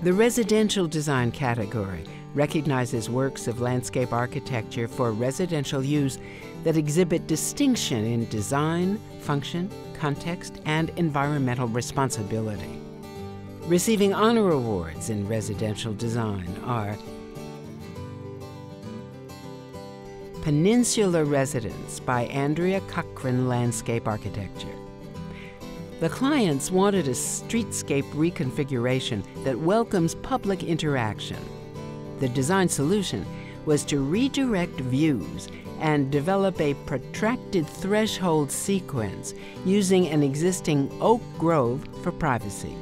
The residential design category recognizes works of landscape architecture for residential use that exhibit distinction in design, function, context, and environmental responsibility. Receiving honor awards in residential design are Peninsula Residence by Andrea Cochran Landscape Architecture. The clients wanted a streetscape reconfiguration that welcomes public interaction. The design solution was to redirect views and develop a protracted threshold sequence using an existing oak grove for privacy.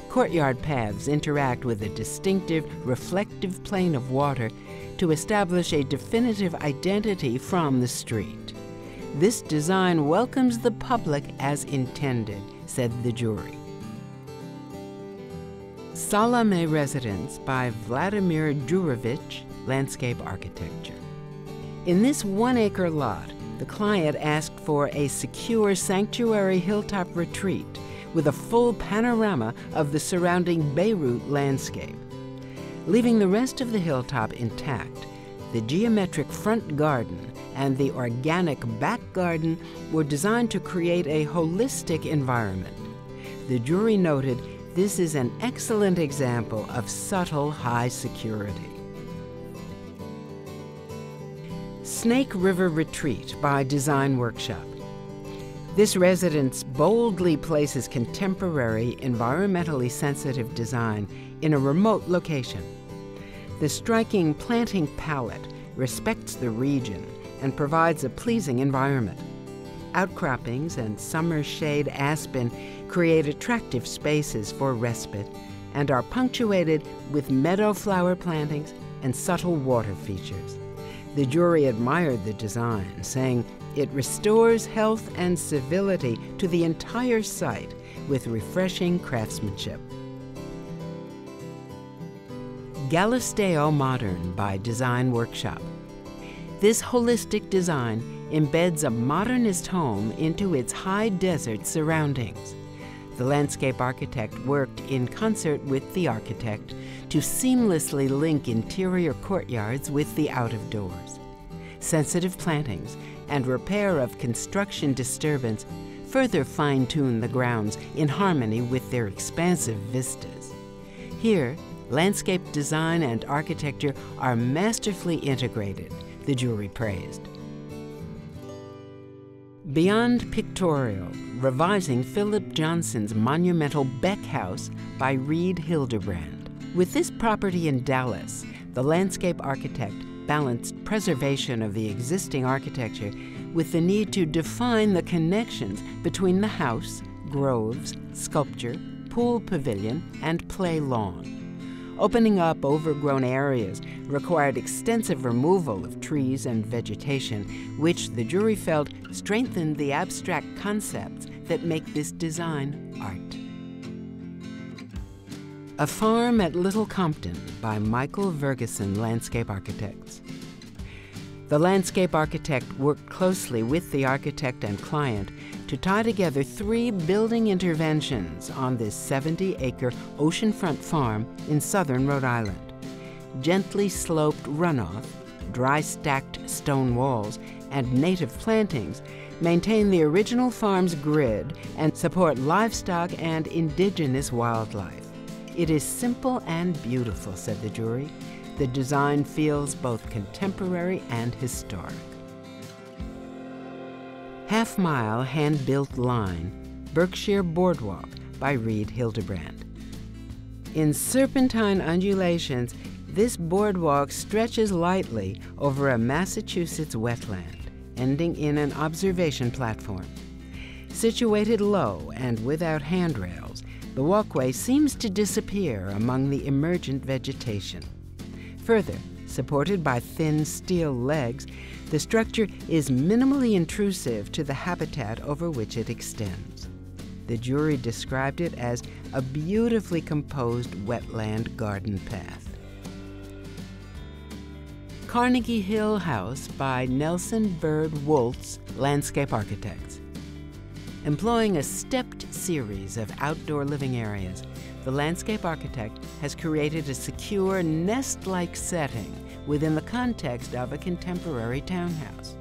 Courtyard paths interact with a distinctive reflective plane of water to establish a definitive identity from the street. This design welcomes the public as intended, said the jury. Salame Residence by Vladimir Jurovich, Landscape Architecture. In this 1-acre lot, the client asked for a secure sanctuary hilltop retreat with a full panorama of the surrounding Beirut landscape. Leaving the rest of the hilltop intact, the geometric front garden and the organic back garden were designed to create a holistic environment. The jury noted this is an excellent example of subtle high security. Snake River Retreat by Design Workshop. This residence boldly places contemporary, environmentally sensitive design in a remote location. The striking planting palette respects the region and provides a pleasing environment. Outcroppings and summer shade aspen create attractive spaces for respite and are punctuated with meadow flower plantings and subtle water features. The jury admired the design, saying it restores health and civility to the entire site with refreshing craftsmanship. Gasto Modern by Design Workshop. This holistic design embeds a modernist home into its high desert surroundings. The landscape architect worked in concert with the architect to seamlessly link interior courtyards with the out-of-doors. Sensitive plantings and repair of construction disturbance further fine-tune the grounds in harmony with their expansive vistas. Here, landscape design and architecture are masterfully integrated, the jury praised. Beyond Pictorial, revising Philip Johnson's monumental Beck House by Reed Hildebrand. With this property in Dallas, the landscape architect balanced preservation of the existing architecture with the need to define the connections between the house, groves, sculpture, pool pavilion, and play lawn. Opening up overgrown areas required extensive removal of trees and vegetation, which the jury felt strengthened the abstract concepts that make this design art. A Farm at Little Compton by Michael Vergeson Landscape Architects. The landscape architect worked closely with the architect and client to tie together 3 building interventions on this 70-acre oceanfront farm in southern Rhode Island. Gently sloped runoff, dry stacked stone walls, and native plantings maintain the original farm's grid and support livestock and indigenous wildlife. It is simple and beautiful, said the jury. The design feels both contemporary and historic. Half-mile hand-built line, Berkshire Boardwalk by Reed Hildebrand. In serpentine undulations, this boardwalk stretches lightly over a Massachusetts wetland, ending in an observation platform. Situated low and without handrails, the walkway seems to disappear among the emergent vegetation. Further, supported by thin steel legs, the structure is minimally intrusive to the habitat over which it extends. The jury described it as a beautifully composed wetland garden path. Carnegie Hill House by Nelson Bird Woltz Landscape Architects. Employing a stepped series of outdoor living areas, the landscape architect has created a secure, nest-like setting within the context of a contemporary townhouse.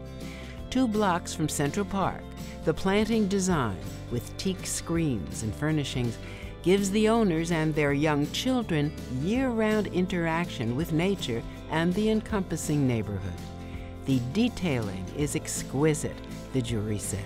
2 blocks from Central Park, the planting design, with teak screens and furnishings, gives the owners and their young children year-round interaction with nature and the encompassing neighborhood. The detailing is exquisite, the jury said.